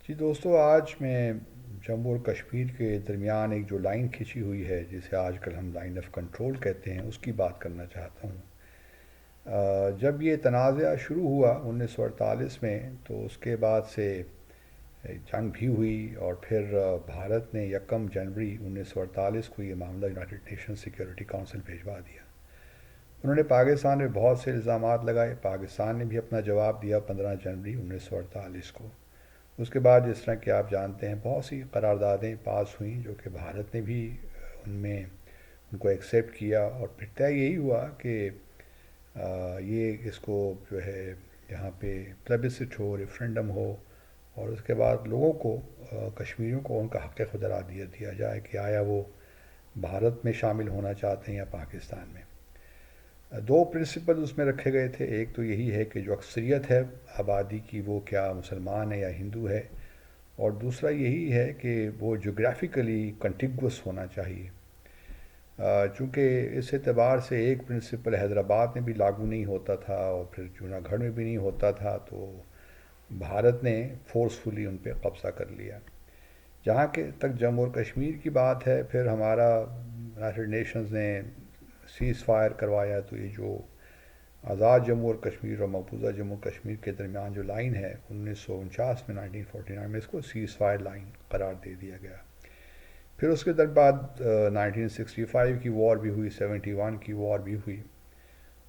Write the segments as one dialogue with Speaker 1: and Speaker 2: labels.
Speaker 1: جی دوستو، آج میں جموں اور کشمیر کے درمیان ایک جو لائن کھینچی ہوئی ہے جسے آج کل ہم لائن آف کنٹرول کہتے ہیں، اس کی بات کرنا چاہتا ہوں۔ جب یہ تنازعہ شروع ہوا 1948 میں، تو اس کے بعد سے جنگ بھی ہوئی، اور پھر بھارت نے 1 جنوری 1948 کو یہ معاملہ یونائٹڈ نیشن سیکیورٹی کونسل بھیجوا دیا۔ انہوں نے پاکستان میں بہت سے الزامات لگائے، پاکستان نے بھی اپنا جواب دیا 15 جنوری 1948 کو۔ اس کے بعد جس طرح کہ آپ جانتے ہیں بہت سی قراردادیں پاس ہوئیں جو کہ بھارت نے بھی ان میں ان کو ایکسیپٹ کیا، اور پھر طے یہی ہوا کہ یہ اس کو جو ہے یہاں پہ پلیبسٹ ہو، ریفرنڈم ہو، اور اس کے بعد لوگوں کو، کشمیریوں کو ان کا حق خود ارادیت دیا جائے کہ آیا وہ بھارت میں شامل ہونا چاہتے ہیں یا پاکستان میں۔ دو پرنسپل اس میں رکھے گئے تھے، ایک تو یہی ہے کہ جو اکثریت ہے آبادی کی وہ کیا مسلمان ہے یا ہندو ہے، اور دوسرا یہی ہے کہ وہ جغرافیکلی کنٹیگوس ہونا چاہیے۔ چونکہ اس اعتبار سے ایک پرنسپل حیدرآباد میں بھی لاگو نہیں ہوتا تھا اور پھر جونا گڑھ میں بھی نہیں ہوتا تھا، تو بھارت نے فورسفلی ان پہ قبضہ کر لیا۔ جہاں کہ تک جموں اور کشمیر کی بات ہے، پھر ہمارا یونائٹڈ نیشنز نے سیز فائر کروایا، تو یہ جو آزاد جموں اور کشمیر اور مقبوضہ جموں کشمیر کے درمیان جو لائن ہے 1949 میں، 1949 میں اس کو سیز فائر لائن قرار دے دیا گیا۔ پھر اس کے بعد 1965 کی وار بھی ہوئی، 71 کی وار بھی ہوئی،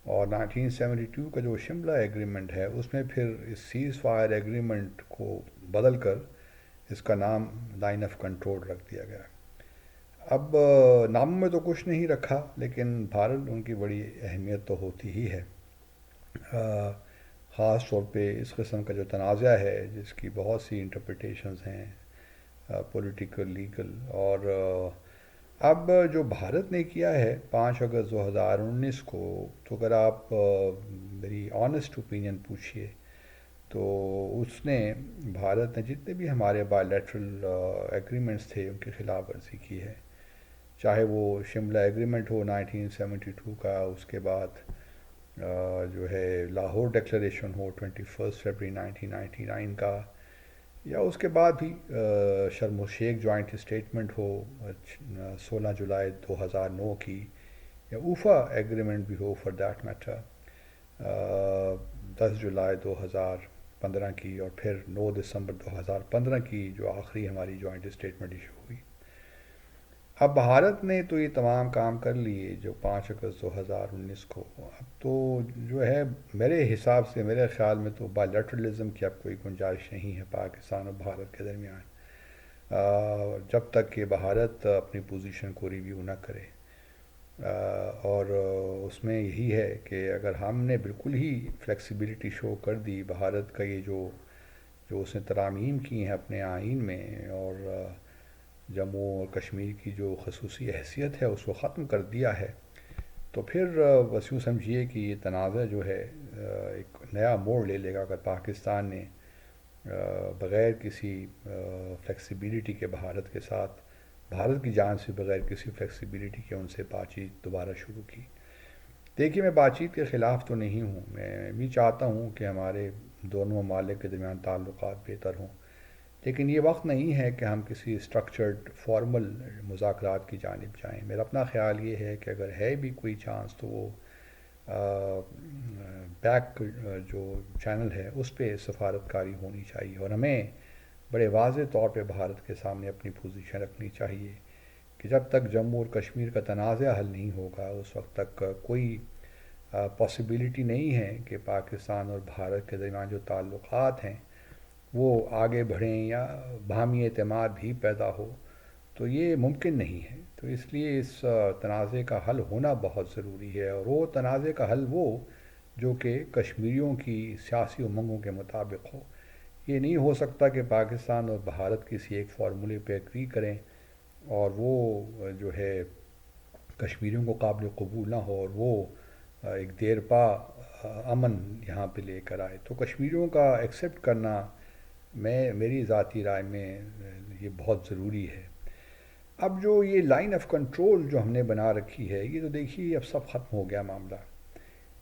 Speaker 1: اور 1972 کا جو شملہ ایگریمنٹ ہے اس میں پھر اس سیز فائر ایگریمنٹ کو بدل کر اس کا نام لائن آف کنٹرول رکھ دیا گیا۔ اب نام میں تو کچھ نہیں رکھا، لیکن بہرحال ان کی بڑی اہمیت تو ہوتی ہی ہے۔ خاص طور پہ اس قسم کا جو تنازعہ ہے جس کی بہت سی انٹرپریٹیشنز ہیں، پولیٹیکل، لیگل، اور اب جو بھارت نے کیا ہے 5 اگست 2019 کو، تو اگر آپ میری آنیسٹ اوپینین پوچھیے تو اس نے، بھارت نے جتنے بھی ہمارے بائی لیٹرل ایگریمنٹس تھے ان کی خلاف ورزی کی ہے۔ چاہے وہ شملہ ایگریمنٹ ہو 1972 کا، اس کے بعد جو ہے لاہور ڈکلریشن ہو 21 فروری 1999 کا، یا اس کے بعد بھی شرم الشیخ جوائنٹ اسٹیٹمنٹ ہو 16 جولائی 2009 کی، یا اوفا ایگریمنٹ بھی ہو فار دیٹ میٹر 10 جولائی 2015 کی، اور پھر 9 دسمبر 2015 کی جو آخری ہماری جوائنٹ اسٹیٹمنٹ ایشو ہوئی۔ اب بھارت نے تو یہ تمام کام کر لیے جو 5 اگست 2019 کو، اب تو جو ہے میرے حساب سے، میرے خیال میں تو بائی لیٹرلزم کی اب کوئی گنجائش نہیں ہے پاکستان اور بھارت کے درمیان، جب تک کہ بھارت اپنی پوزیشن کو ریویو نہ کرے۔ اور اس میں یہی ہے کہ اگر ہم نے بالکل ہی فلیکسیبلٹی شو کر دی، بھارت کا یہ جو اس نے ترامیم کی ہیں اپنے آئین میں، اور جموں اور کشمیر کی جو خصوصی حیثیت ہے اس کو ختم کر دیا ہے، تو پھر بس یوں سمجھیے کہ یہ تنازع جو ہے ایک نیا موڑ لے لے گا اگر پاکستان نے بغیر کسی فلیکسیبلٹی کے بھارت کے ساتھ، بھارت کی جانب سے بغیر کسی فلیکسیبلٹی کے ان سے بات چیت دوبارہ شروع کی۔ دیکھیے، میں بات چیت کے خلاف تو نہیں ہوں، میں بھی چاہتا ہوں کہ ہمارے دونوں ممالک کے درمیان تعلقات بہتر ہوں، لیکن یہ وقت نہیں ہے کہ ہم کسی اسٹرکچرڈ فارمل مذاکرات کی جانب جائیں۔ میرا اپنا خیال یہ ہے کہ اگر ہے بھی کوئی چانس تو وہ بیک جو چینل ہے اس پہ سفارتکاری ہونی چاہیے، اور ہمیں بڑے واضح طور پہ بھارت کے سامنے اپنی پوزیشن رکھنی چاہیے کہ جب تک جموں اور کشمیر کا تنازع حل نہیں ہوگا اس وقت تک کوئی پاسبلٹی نہیں ہے کہ پاکستان اور بھارت کے درمیان جو تعلقات ہیں وہ آگے بڑھیں یا باہمی اعتماد بھی پیدا ہو، تو یہ ممکن نہیں ہے۔ تو اس لیے اس تنازع کا حل ہونا بہت ضروری ہے، اور وہ تنازع کا حل وہ جو کہ کشمیریوں کی سیاسی امنگوں کے مطابق ہو۔ یہ نہیں ہو سکتا کہ پاکستان اور بھارت کسی ایک فارمولے پہ ایگری کریں اور وہ جو ہے کشمیریوں کو قابل قبول نہ ہو، اور وہ ایک دیر پا امن یہاں پہ لے کر آئے۔ تو کشمیریوں کا ایکسیپٹ کرنا، میری ذاتی رائے میں یہ بہت ضروری ہے۔ اب جو یہ لائن آف کنٹرول جو ہم نے بنا رکھی ہے، یہ تو دیکھیے اب سب ختم ہو گیا معاملہ۔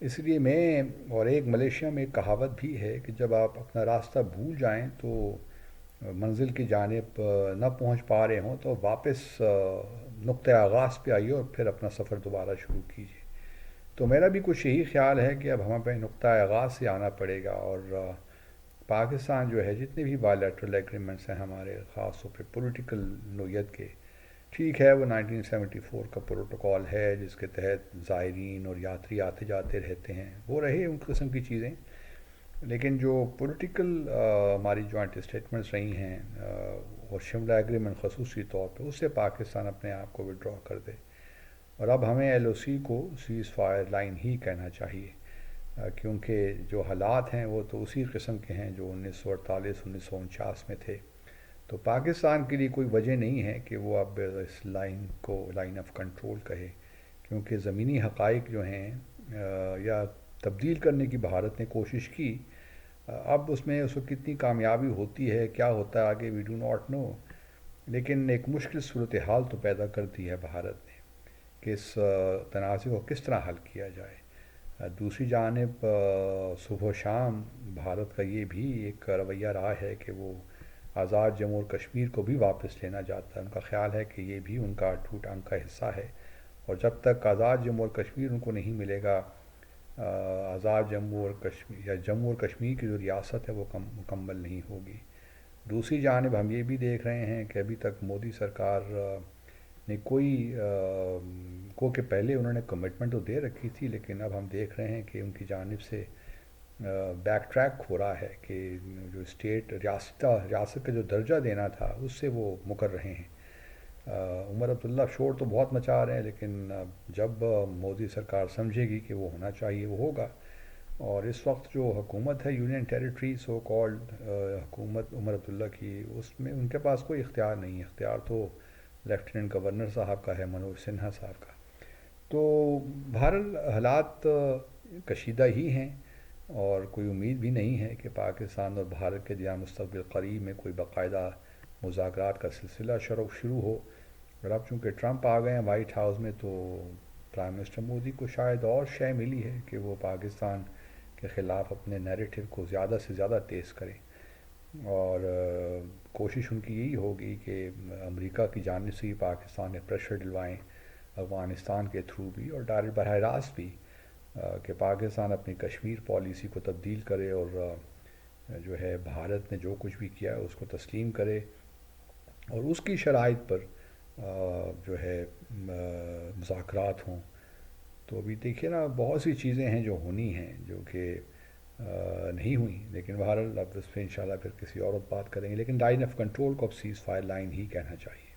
Speaker 1: اس لیے اور ایک ملیشیا میں ایک کہاوت بھی ہے کہ جب آپ اپنا راستہ بھول جائیں تو منزل کی جانب نہ پہنچ پا رہے ہوں تو واپس نقطۂ آغاز پہ آئیے اور پھر اپنا سفر دوبارہ شروع کیجیے. تو میرا بھی کچھ یہی خیال ہے کہ اب ہمیں نقطۂ آغاز سے آنا پڑے گا، اور پاکستان جو ہے جتنے بھی بائیلیٹرل ایگریمنٹس ہیں ہمارے، خاص طور پہ پولیٹیکل نوعیت کے، ٹھیک ہے وہ 1974 کا پروٹوکول ہے جس کے تحت زائرین اور یاتری آتے جاتے رہتے ہیں، وہ رہے ان قسم کی چیزیں، لیکن جو پولیٹیکل ہماری جوائنٹ اسٹیٹمنٹس رہی ہیں اور شملہ ایگریمنٹ خصوصی طور پہ، اس سے پاکستان اپنے آپ کو ودرا کر دے. اور اب ہمیں ایل او سی کو سیز فائر لائن ہی کہنا چاہیے، کیونکہ جو حالات ہیں وہ تو اسی قسم کے ہیں جو 1948-1949 میں تھے. تو پاکستان کے لیے کوئی وجہ نہیں ہے کہ وہ اب اس لائن کو لائن آف کنٹرول کہے، کیونکہ زمینی حقائق جو ہیں یا تبدیل کرنے کی بھارت نے کوشش کی، اب اس میں اس وقت کتنی کامیابی ہوتی ہے، کیا ہوتا ہے آگے، وی ڈو ناٹ نو، لیکن ایک مشکل صورتحال تو پیدا کر دی ہے بھارت نے کہ اس تنازع کو کس طرح حل کیا جائے. دوسری جانب صبح و شام بھارت کا یہ بھی ایک رویہ رہا ہے کہ وہ آزاد جموں اور کشمیر کو بھی واپس لینا چاہتا ہے. ان کا خیال ہے کہ یہ بھی ان کا ٹوٹ ٹانگ کا حصہ ہے، اور جب تک آزاد جموں اور کشمیر ان کو نہیں ملے گا، آزاد جموں اور کشمیر یا جموں اور کشمیر کی جو ریاست ہے وہ مکمل نہیں ہوگی. دوسری جانب ہم یہ بھی دیکھ رہے ہیں کہ ابھی تک مودی سرکار نے کوئی کہ پہلے انہوں نے کمٹمنٹ تو دے رکھی تھی، لیکن اب ہم دیکھ رہے ہیں کہ ان کی جانب سے بیک ٹریک ہو رہا ہے کہ جو اسٹیٹ ریاست کا جو درجہ دینا تھا اس سے وہ مکر رہے ہیں. عمر عبداللہ شور تو بہت مچا رہے ہیں، لیکن جب مودی سرکار سمجھے گی کہ وہ ہونا چاہیے وہ ہوگا. اور اس وقت جو حکومت ہے یونین ٹیریٹری سو کالڈ حکومت عمر عبداللہ کی، اس میں ان کے پاس کوئی اختیار نہیں ہے، اختیار تو لیفٹیننٹ گورنر صاحب کا ہے، منوج سنہا صاحب کا. تو بہرحال حالات کشیدہ ہی ہیں، اور کوئی امید بھی نہیں ہے کہ پاکستان اور بھارت کے دیار مستقبل قریب میں کوئی باقاعدہ مذاکرات کا سلسلہ شروع ہو. اور اب چونکہ ٹرمپ آ گئے ہیں وائٹ ہاؤس میں، تو پرائم منسٹر مودی کو شاید اور شے ملی ہے کہ وہ پاکستان کے خلاف اپنے نیریٹو کو زیادہ سے زیادہ تیز کریں، اور کوشش ان کی یہی ہوگی کہ امریکہ کی جانب سے بھی پاکستان نے پریشر ڈلوائیں، افغانستان کے تھرو بھی اور ڈائریکٹ براہ راست بھی، کہ پاکستان اپنی کشمیر پالیسی کو تبدیل کرے، اور جو ہے بھارت نے جو کچھ بھی کیا ہے اس کو تسلیم کرے، اور اس کی شرائط پر جو ہے مذاکرات ہوں. تو ابھی دیکھیے نا، بہت سی چیزیں ہیں جو ہونی ہیں جو کہ نہیں ہوئی، لیکن بہرحال اب اس پہ انشاءاللہ پھر کسی اور وقت بات کریں گے. لیکن لائن آف کنٹرول کو اب سیز فائر لائن ہی کہنا چاہیے.